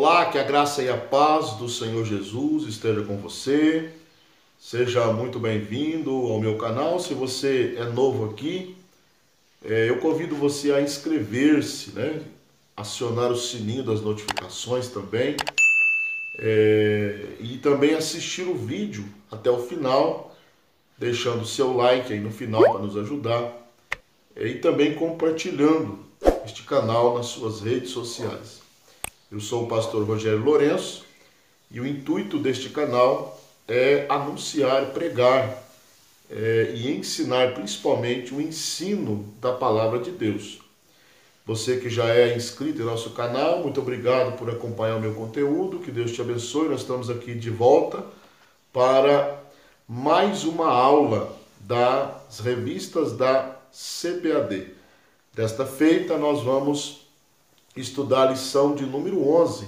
Olá, que a graça e a paz do Senhor Jesus esteja com você. Seja muito bem-vindo ao meu canal. Se você é novo aqui, eu convido você a inscrever-se, né? Acionar o sininho das notificações também. E também assistir o vídeo até o final, deixando o seu like aí no final para nos ajudar. E também compartilhando este canal nas suas redes sociais. Eu sou o pastor Rogério Lourenço e o intuito deste canal é anunciar, pregar e ensinar principalmente o ensino da palavra de Deus. Você que já é inscrito em nosso canal, muito obrigado por acompanhar o meu conteúdo, que Deus te abençoe. Nós estamos aqui de volta para mais uma aula das revistas da CPAD. Desta feita nós vamos estudar a lição de número 11,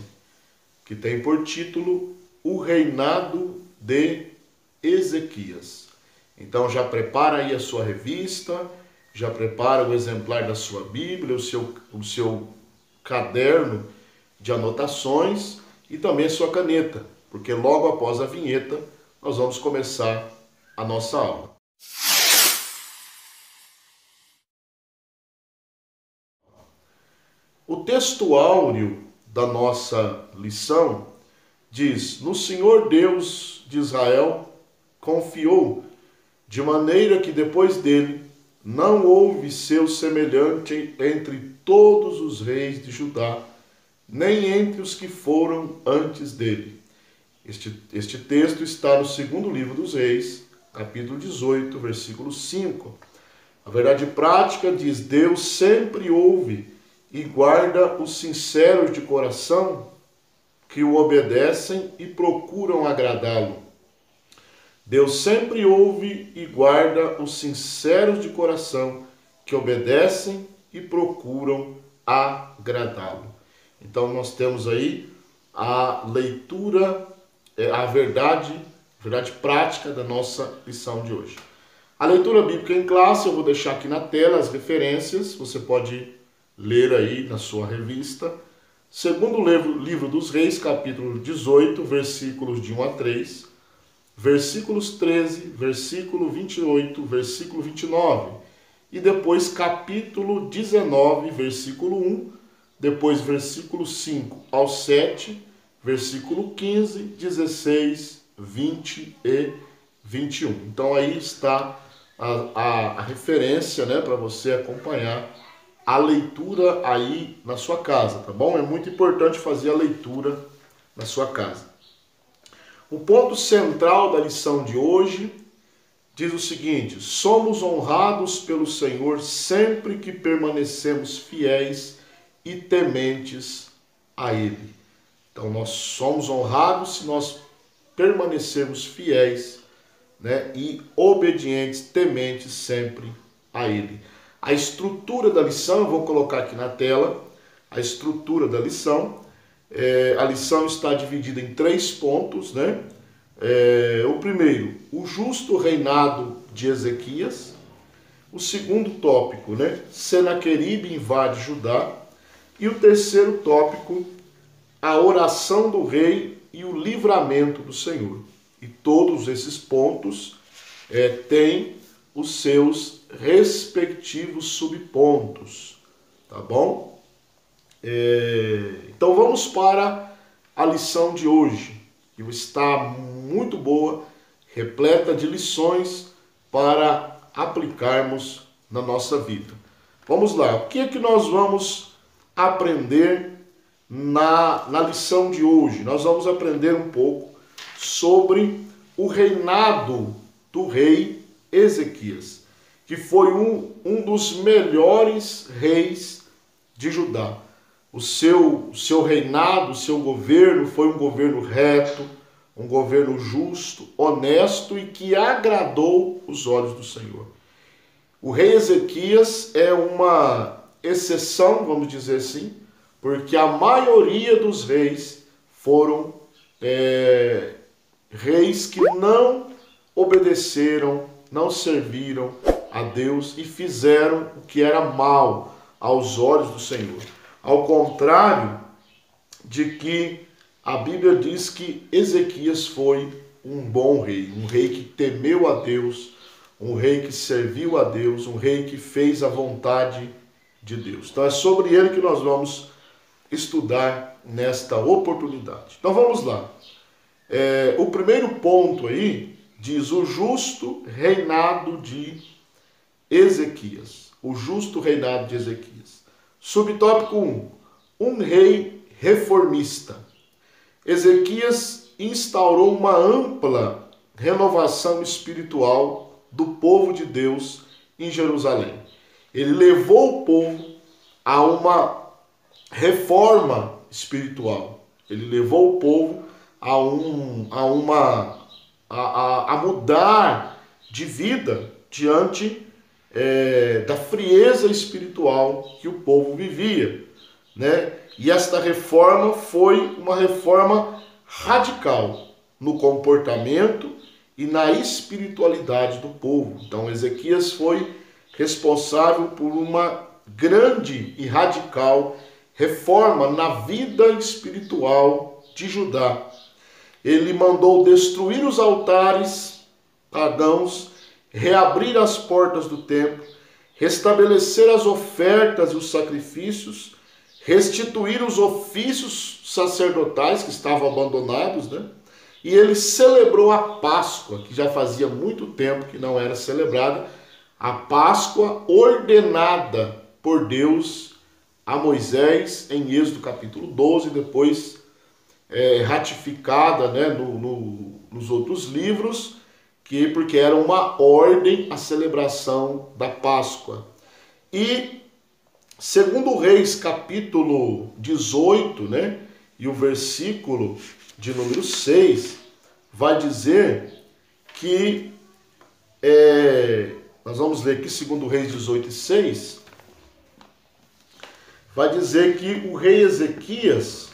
que tem por título O Reinado de Ezequias. Então já prepara aí a sua revista, já prepara o exemplar da sua Bíblia, o seu caderno de anotações e também a sua caneta, porque logo após a vinheta nós vamos começar a nossa aula. O texto áureo da nossa lição diz: No Senhor Deus de Israel confiou, de maneira que depois dele não houve seu semelhante entre todos os reis de Judá, nem entre os que foram antes dele. Este texto está no segundo livro dos Reis, capítulo 18, versículo 5. A verdade prática diz: Deus sempre ouve e guarda os sinceros de coração que o obedecem e procuram agradá-lo. Deus sempre ouve e guarda os sinceros de coração que obedecem e procuram agradá-lo. Então nós temos aí a leitura, a verdade prática da nossa lição de hoje. A leitura bíblica em classe, eu vou deixar aqui na tela as referências, você pode ler aí na sua revista. Segundo livro dos Reis, capítulo 18, versículos de 1 a 3, versículos 13, versículo 28, versículo 29, e depois capítulo 19, versículo 1, depois versículo 5 ao 7, versículo 15, 16, 20 e 21. Então aí está a referência, né, para você acompanhar a leitura aí na sua casa, tá bom? É muito importante fazer a leitura na sua casa. O ponto central da lição de hoje diz o seguinte: somos honrados pelo Senhor sempre que permanecemos fiéis e tementes a Ele. Então nós somos honrados se nós permanecermos fiéis, né, e obedientes, tementes sempre a Ele. A estrutura da lição, eu vou colocar aqui na tela, a estrutura da lição. A lição está dividida em 3 pontos, né? O primeiro, o justo reinado de Ezequias. O segundo tópico, né? Senaqueribe invade Judá. E o terceiro tópico, a oração do rei e o livramento do Senhor. E todos esses pontos têm os seus respectivos subpontos, tá bom? Então vamos para a lição de hoje, que está muito boa, repleta de lições para aplicarmos na nossa vida. Vamos lá, o que é que nós vamos aprender na lição de hoje? Nós vamos aprender um pouco sobre o reinado do rei Ezequias, que foi um dos melhores reis de Judá. O seu reinado, o seu governo foi um governo reto, um governo justo, honesto e que agradou os olhos do Senhor. O rei Ezequias é uma exceção, vamos dizer assim, porque a maioria dos reis foram reis que não obedeceram, não serviram a Deus e fizeram o que era mal aos olhos do Senhor. Ao contrário de que a Bíblia diz que Ezequias foi um bom rei, um rei que temeu a Deus, um rei que serviu a Deus, um rei que fez a vontade de Deus. Então é sobre ele que nós vamos estudar nesta oportunidade. Então vamos lá. O primeiro ponto aí diz o justo reinado de Ezequias. O justo reinado de Ezequias. Subtópico 1. Um rei reformista. Ezequias instaurou uma ampla renovação espiritual do povo de Deus em Jerusalém. Ele levou o povo a uma reforma espiritual. Ele levou o povo a mudar de vida diante da frieza espiritual que o povo vivia, né? E esta reforma foi uma reforma radical no comportamento e na espiritualidade do povo. Então Ezequias foi responsável por uma grande e radical reforma na vida espiritual de Judá. Ele mandou destruir os altares pagãos, reabrir as portas do templo, restabelecer as ofertas e os sacrifícios, restituir os ofícios sacerdotais que estavam abandonados, né? E ele celebrou a Páscoa, que já fazia muito tempo que não era celebrada, a Páscoa ordenada por Deus a Moisés em Êxodo capítulo 12, depois ratificada, né, nos outros livros, porque era uma ordem a celebração da Páscoa. E segundo Reis capítulo 18, né, e o versículo de número 6, vai dizer que, nós vamos ler aqui segundo Reis 18 e 6, vai dizer que o rei Ezequias,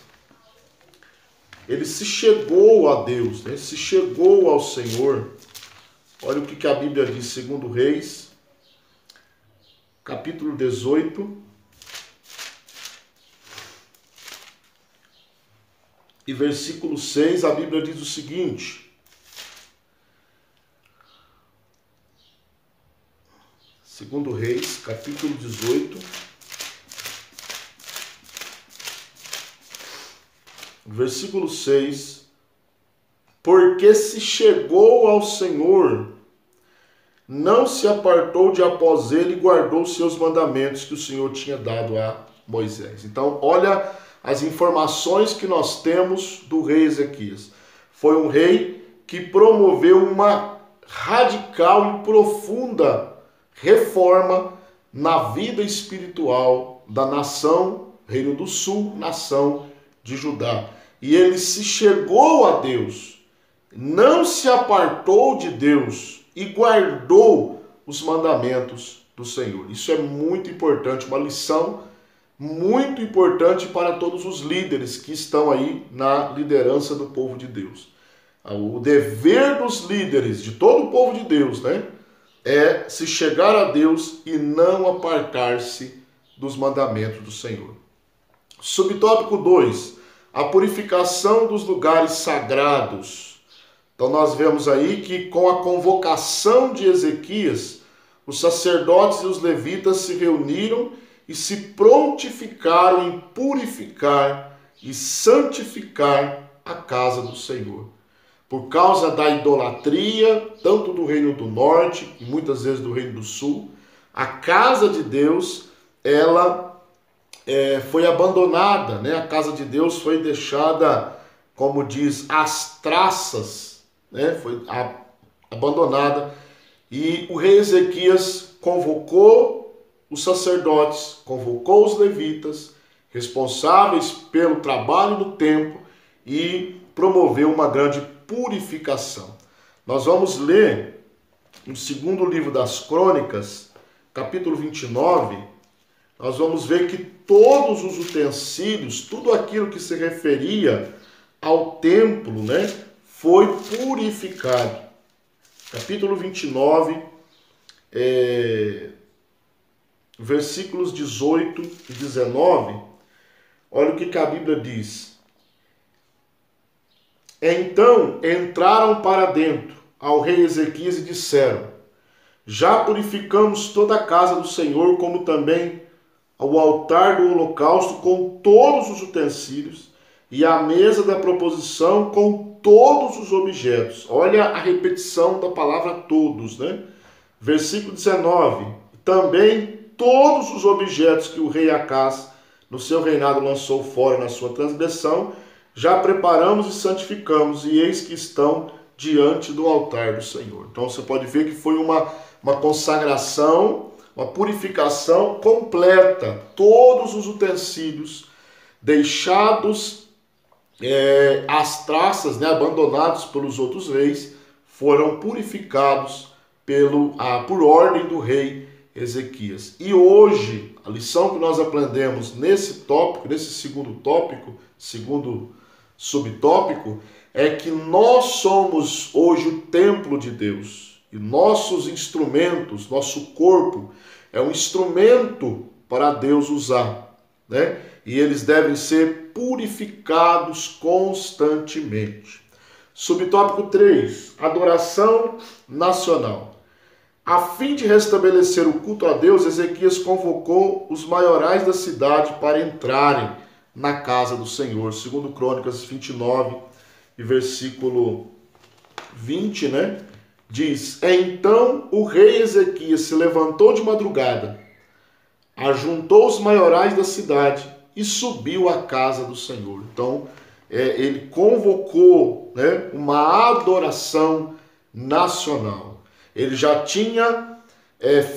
ele se chegou a Deus, né? Se chegou ao Senhor. Olha o que a Bíblia diz, segundo Reis, capítulo 18, e versículo 6, a Bíblia diz o seguinte: segundo Reis, capítulo 18, versículo 6, porque se chegou ao Senhor, não se apartou de após ele e guardou os seus mandamentos que o Senhor tinha dado a Moisés. Então, olha as informações que nós temos do rei Ezequias. Foi um rei que promoveu uma radical e profunda reforma na vida espiritual da nação, Reino do Sul, nação de Judá. E ele se chegou a Deus, não se apartou de Deus e guardou os mandamentos do Senhor. Isso é muito importante, uma lição muito importante para todos os líderes que estão aí na liderança do povo de Deus. O dever dos líderes, de todo o povo de Deus, né, é se chegar a Deus e não apartar-se dos mandamentos do Senhor. Subtópico 2, a purificação dos lugares sagrados. Então nós vemos aí que com a convocação de Ezequias, os sacerdotes e os levitas se reuniram e se prontificaram em purificar e santificar a casa do Senhor. Por causa da idolatria, tanto do Reino do Norte e muitas vezes do Reino do Sul, a casa de Deus, ela foi abandonada, né? A casa de Deus foi deixada, como diz, às traças, né? Foi abandonada. E o rei Ezequias convocou os sacerdotes, convocou os levitas, responsáveis pelo trabalho do templo, e promoveu uma grande purificação. Nós vamos ler no segundo livro das Crônicas, capítulo 29, nós vamos ver que todos os utensílios, tudo aquilo que se referia ao templo, né, foi purificado. Capítulo 29, versículos 18 e 19, olha o que a Bíblia diz. Então entraram para dentro ao rei Ezequias e disseram: já purificamos toda a casa do Senhor, como também o altar do holocausto com todos os utensílios e a mesa da proposição com todos os objetos. Olha a repetição da palavra todos, né? Versículo 19. Também todos os objetos que o rei Acás no seu reinado lançou fora na sua transgressão, já preparamos e santificamos, e eis que estão diante do altar do Senhor. Então você pode ver que foi uma consagração, uma purificação completa. Todos os utensílios deixados as traças, né, abandonados pelos outros reis, foram purificados por ordem do rei Ezequias. E hoje, a lição que nós aprendemos nesse tópico, nesse segundo tópico, segundo subtópico, é que nós somos hoje o templo de Deus. E nossos instrumentos, nosso corpo, é um instrumento para Deus usar, né? E eles devem ser purificados constantemente. Subtópico 3, adoração nacional. A fim de restabelecer o culto a Deus, Ezequias convocou os maiorais da cidade para entrarem na casa do Senhor. Segundo Crônicas 29 e versículo 20, né? Diz: então o rei Ezequias se levantou de madrugada, ajuntou os maiorais da cidade e subiu à casa do Senhor. Então, ele convocou, né, uma adoração nacional. Ele já tinha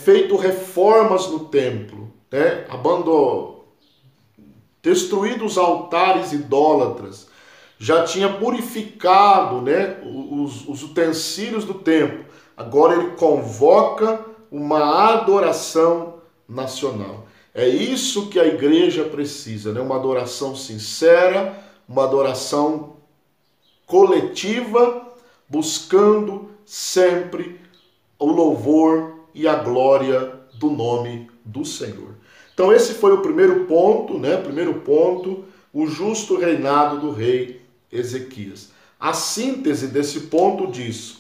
feito reformas no templo, né, destruído os altares idólatras, já tinha purificado, né, os utensílios do templo. Agora ele convoca uma adoração nacional. É isso que a igreja precisa, né? Uma adoração sincera, uma adoração coletiva, buscando sempre o louvor e a glória do nome do Senhor. Então esse foi o primeiro ponto, né? Primeiro ponto, o justo reinado do rei Ezequias. A síntese desse ponto diz: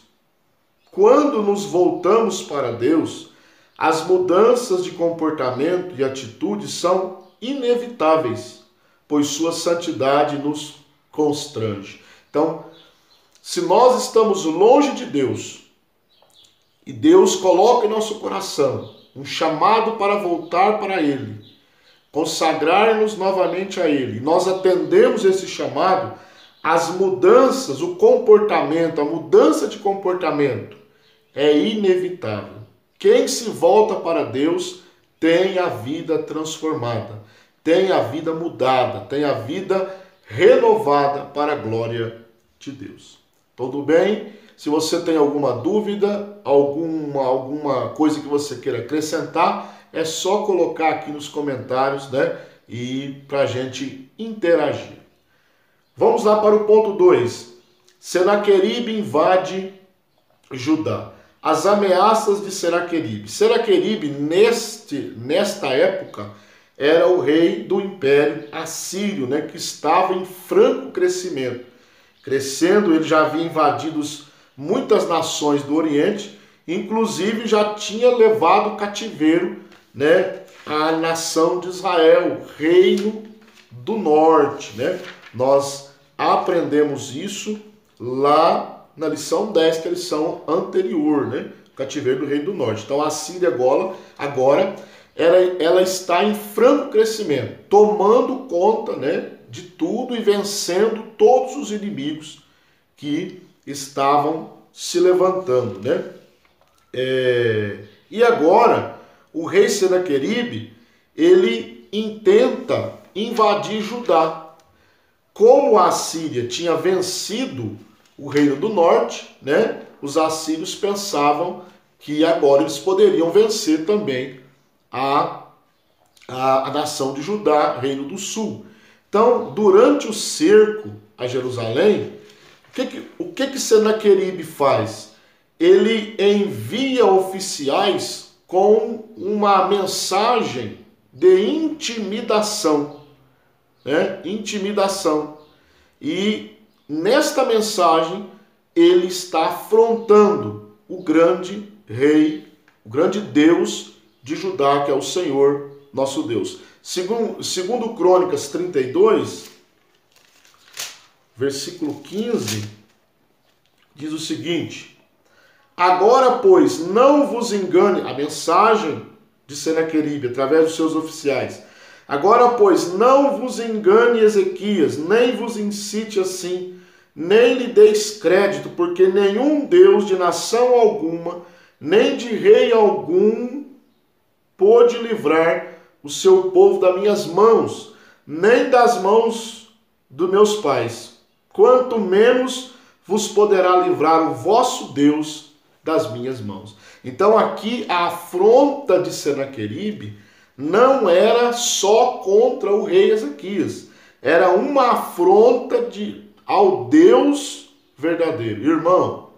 quando nos voltamos para Deus, as mudanças de comportamento e atitude são inevitáveis, pois sua santidade nos constrange. Então, se nós estamos longe de Deus e Deus coloca em nosso coração um chamado para voltar para Ele, consagrar-nos novamente a Ele, nós atendemos esse chamado, as mudanças, o comportamento, a mudança de comportamento é inevitável. Quem se volta para Deus tem a vida transformada, tem a vida mudada, tem a vida renovada para a glória de Deus. Tudo bem? Se você tem alguma dúvida, alguma coisa que você queira acrescentar, é só colocar aqui nos comentários, né? E para a gente interagir. Vamos lá para o ponto 2. Senaqueribe invade Judá. As ameaças de Senaqueribe. Senaqueribe, nesta época, era o rei do Império Assírio, né, que estava em franco crescimento. Crescendo, ele já havia invadido muitas nações do Oriente, inclusive já tinha levado cativeiro, né, a nação de Israel, reino do norte, né? Nós aprendemos isso lá na lição 10, que é a lição anterior, né? O cativeiro do reino do norte. Então a Síria agora ela está em franco crescimento, tomando conta, né, de tudo e vencendo todos os inimigos que estavam se levantando, né? E agora o rei Senaqueribe, ele intenta invadir Judá. Como a Assíria tinha vencido o reino do norte, né, os assírios pensavam que agora eles poderiam vencer também a nação de Judá, reino do sul. Então, durante o cerco a Jerusalém, o que Senaqueribe faz? Ele envia oficiais com uma mensagem de intimidação, né? Intimidação. E nesta mensagem, ele está afrontando o grande rei, o grande Deus de Judá, que é o Senhor nosso Deus. Segundo Crônicas 32, versículo 15, diz o seguinte: agora, pois, não vos engane, a mensagem de Senaqueribe, através dos seus oficiais. Agora, pois, não vos engane Ezequias, nem vos incite assim, nem lhe deis crédito, porque nenhum Deus de nação alguma, nem de rei algum, pôde livrar o seu povo das minhas mãos, nem das mãos dos meus pais, quanto menos vos poderá livrar o vosso Deus das minhas mãos. Então aqui a afronta de Senaqueribe não era só contra o rei Ezequias, era uma afronta ao Deus verdadeiro. Irmão,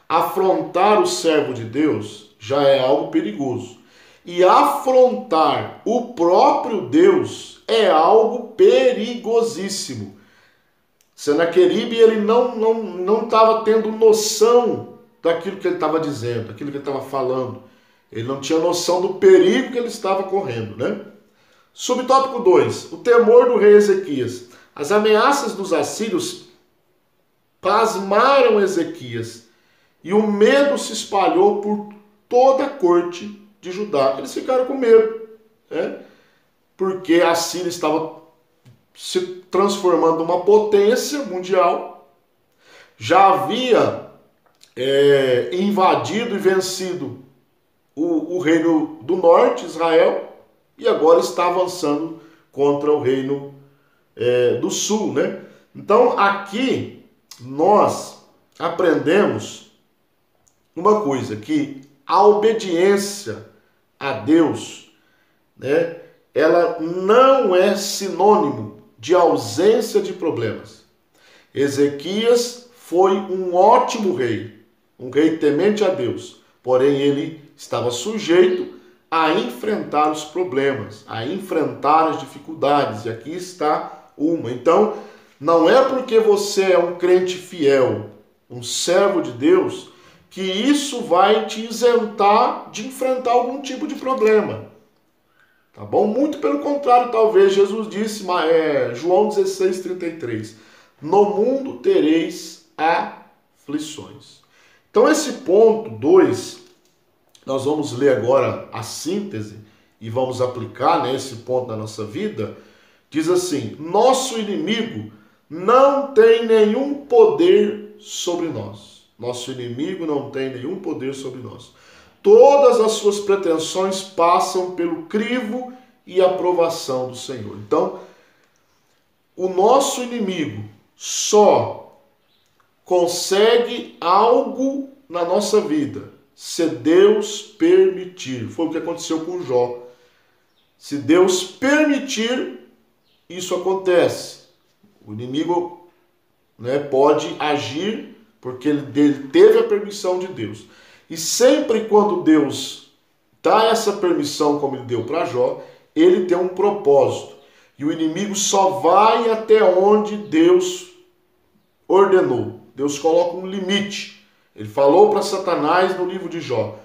afrontar o servo de Deus já é algo perigoso. E afrontar o próprio Deus é algo perigosíssimo. Senaqueribe, ele não estava tendo noção daquilo que ele estava dizendo, daquilo que ele estava falando. Ele não tinha noção do perigo que ele estava correndo, né? Subtópico 2. O temor do rei Ezequias. As ameaças dos assírios pasmaram Ezequias e o medo se espalhou por toda a corte de Judá. Eles ficaram com medo, né? Porque a Síria estava se transformando numa potência mundial, já havia invadido e vencido o reino do norte, Israel, e agora está avançando contra o reino do sul, né? Então aqui nós aprendemos uma coisa, que a obediência a Deus, né, ela não é sinônimo de ausência de problemas. Ezequias foi um ótimo rei, um rei temente a Deus, porém ele estava sujeito a enfrentar os problemas, a enfrentar as dificuldades, e aqui está uma. Então, não é porque você é um crente fiel, um servo de Deus, que isso vai te isentar de enfrentar algum tipo de problema. Tá bom? Muito pelo contrário, talvez Jesus disse, João 16:33, no mundo tereis aflições. Então esse ponto 2, nós vamos ler agora a síntese e vamos aplicar nesse ponto da nossa vida. Diz assim: nosso inimigo não tem nenhum poder sobre nós. Nosso inimigo não tem nenhum poder sobre nós. Todas as suas pretensões passam pelo crivo e aprovação do Senhor. Então, o nosso inimigo só consegue algo na nossa vida se Deus permitir. Foi o que aconteceu com Jó. Se Deus permitir, isso acontece. O inimigo, né, pode agir porque ele teve a permissão de Deus. E sempre quando Deus dá essa permissão, como ele deu para Jó, ele tem um propósito. E o inimigo só vai até onde Deus ordenou. Deus coloca um limite. Ele falou para Satanás no livro de Jó: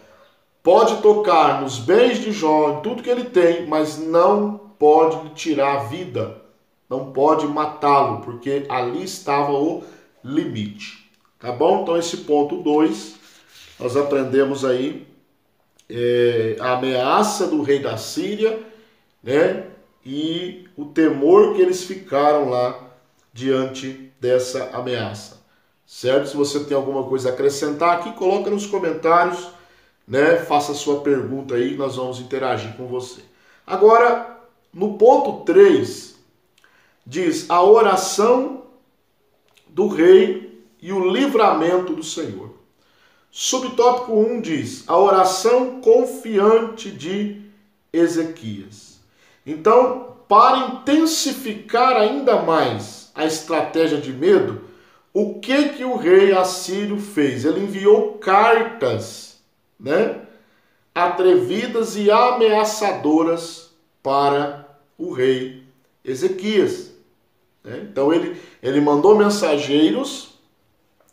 pode tocar nos bens de Jó, em tudo que ele tem, mas não pode lhe tirar a vida. Não pode matá-lo, porque ali estava o limite. Tá bom? Então esse ponto 2, nós aprendemos aí a ameaça do rei da Síria, né? E o temor que eles ficaram lá diante dessa ameaça. Certo? Se você tem alguma coisa a acrescentar aqui, coloca nos comentários, né? Faça a sua pergunta aí, nós vamos interagir com você. Agora, no ponto 3, diz a oração do rei e o livramento do Senhor. Subtópico 1 diz a oração confiante de Ezequias. Então, para intensificar ainda mais a estratégia de medo, o que o rei assírio fez? Ele enviou cartas, né, atrevidas e ameaçadoras para o rei Ezequias. né? Então ele mandou mensageiros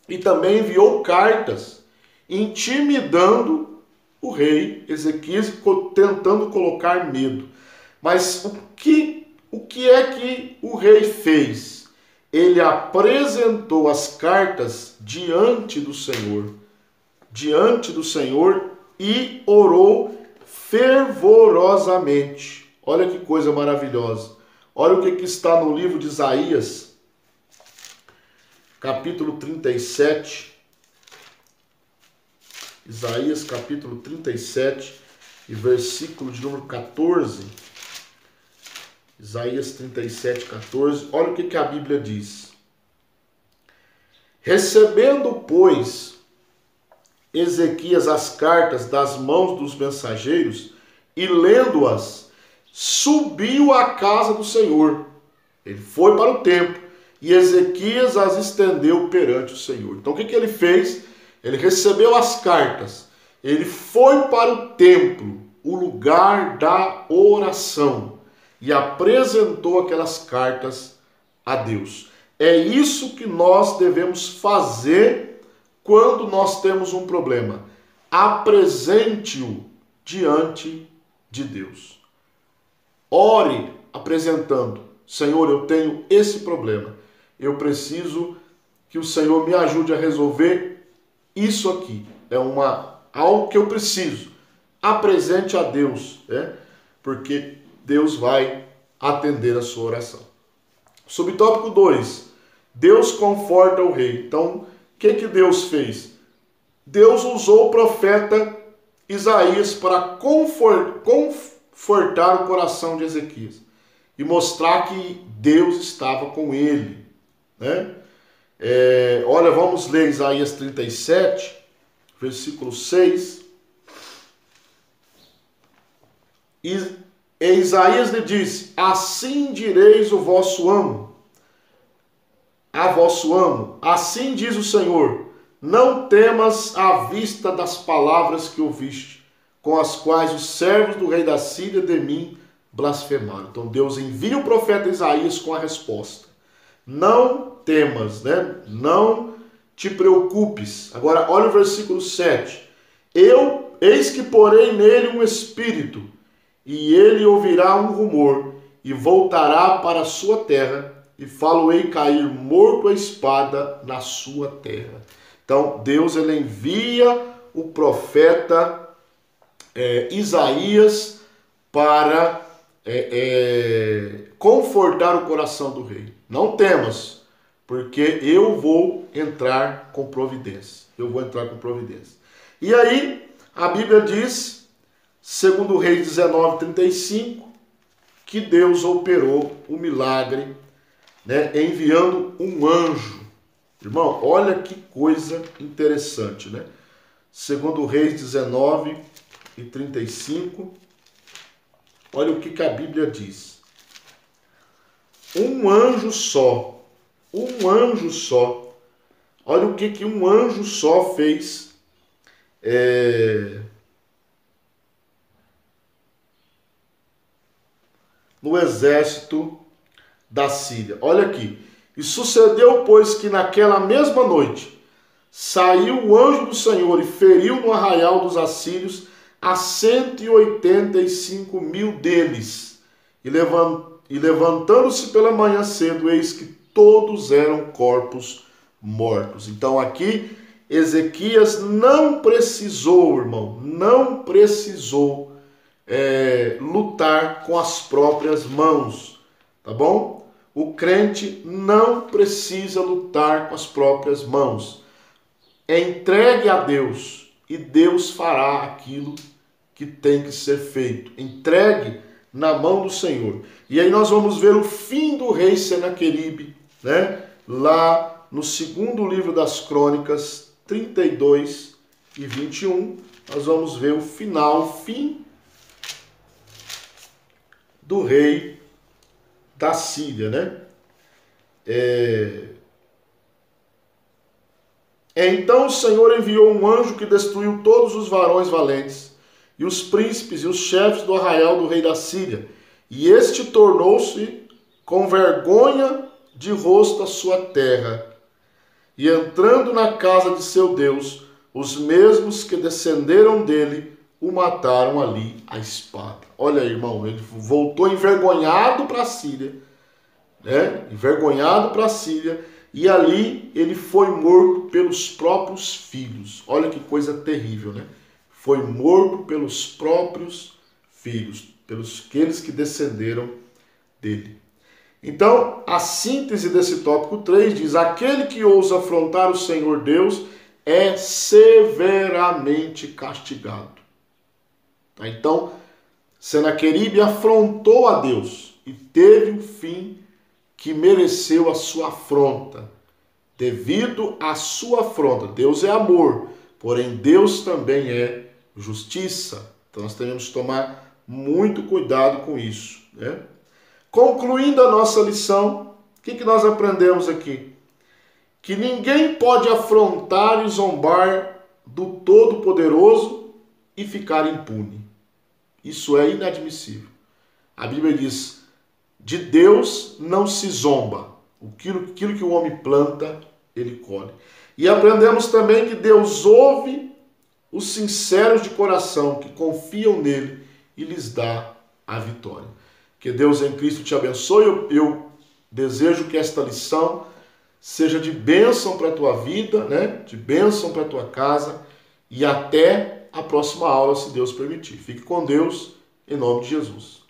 e também enviou cartas, intimidando o rei Ezequias, tentando colocar medo. Mas o que é que o rei fez? Ele apresentou as cartas diante do Senhor e orou fervorosamente. Olha que coisa maravilhosa. Olha o que está no livro de Isaías, capítulo 37. Isaías, capítulo 37, e versículo de número 14. Isaías 37, 14. Olha o que a Bíblia diz. Recebendo, pois, Ezequias as cartas das mãos dos mensageiros e lendo-as, subiu à casa do Senhor. Ele foi para o templo e Ezequias as estendeu perante o Senhor. Então o que ele fez? Ele recebeu as cartas, ele foi para o templo, o lugar da oração, e apresentou aquelas cartas a Deus. É isso que nós devemos fazer quando nós temos um problema. Apresente-o diante de Deus. Ore apresentando: Senhor, eu tenho esse problema. Eu preciso que o Senhor me ajude a resolver isso aqui. É algo que eu preciso. Apresente a Deus, né? Porque Deus vai atender a sua oração. Subtópico 2. Deus conforta o rei. Então, o que Deus fez? Deus usou o profeta Isaías para confortar o coração de Ezequias e mostrar que Deus estava com ele, né? Olha, vamos ler Isaías 37, versículo 6. E Isaías lhe disse: assim direis a vosso amo, assim diz o Senhor, não temas à vista das palavras que ouviste, com as quais os servos do rei da Síria de mim blasfemaram. Então Deus envia o profeta Isaías com a resposta. Não temas, né? Não te preocupes. Agora, olha o versículo 7. Eis que porei nele um espírito, e ele ouvirá um rumor, e voltará para a sua terra, e falo-ei cair morto a espada na sua terra. Então, Deus ele envia o profeta Isaías para confortar o coração do rei. Não temas, porque eu vou entrar com providência. E aí, a Bíblia diz, segundo Reis 19:35, que Deus operou o milagre, né, enviando um anjo. Irmão, olha que coisa interessante, né? Segundo Reis 19:35, olha o que a Bíblia diz. Um anjo só. Olha o que um anjo só fez. No exército da Síria. Olha aqui. E sucedeu, pois, que naquela mesma noite saiu o anjo do Senhor e feriu no arraial dos assírios a 185.000 deles. E levantando-se pela manhã cedo, eis que todos eram corpos mortos. Então aqui Ezequias não precisou, irmão, lutar com as próprias mãos, tá bom? O crente não precisa lutar com as próprias mãos. Entregue a Deus e Deus fará aquilo que tem que ser feito. Entregue na mão do Senhor. E aí nós vamos ver o fim do rei Senaqueribe, né? Lá no segundo livro das Crônicas, 32 e 21, nós vamos ver o fim do rei da Síria, né? Então o Senhor enviou um anjo que destruiu todos os varões valentes, e os príncipes e os chefes do arraial do rei da Síria. E este tornou-se com vergonha de rosto a sua terra, e entrando na casa de seu Deus, os mesmos que descenderam dele o mataram ali à espada. Olha aí, irmão, ele voltou envergonhado para a Síria, né? Envergonhado para a Síria, e ali ele foi morto pelos próprios filhos. Olha que coisa terrível, né? Foi morto pelos próprios filhos, pelos aqueles que descenderam dele. Então, a síntese desse tópico 3 diz: aquele que ousa afrontar o Senhor Deus é severamente castigado. Então, Senaqueribe afrontou a Deus e teve o fim que mereceu a sua afronta. Devido à sua afronta, Deus é amor, porém Deus também é justiça. Então nós devemos tomar muito cuidado com isso, né? Concluindo a nossa lição, o que nós aprendemos aqui? Que ninguém pode afrontar e zombar do Todo-Poderoso e ficar impune. Isso é inadmissível. A Bíblia diz: de Deus não se zomba. Aquilo que o homem planta, ele colhe. E aprendemos também que Deus ouve os sinceros de coração, que confiam nele, e lhes dá a vitória. Que Deus em Cristo te abençoe. Eu desejo que esta lição seja de bênção para a tua vida, né? De bênção para a tua casa. E até a próxima aula, se Deus permitir. Fique com Deus, em nome de Jesus.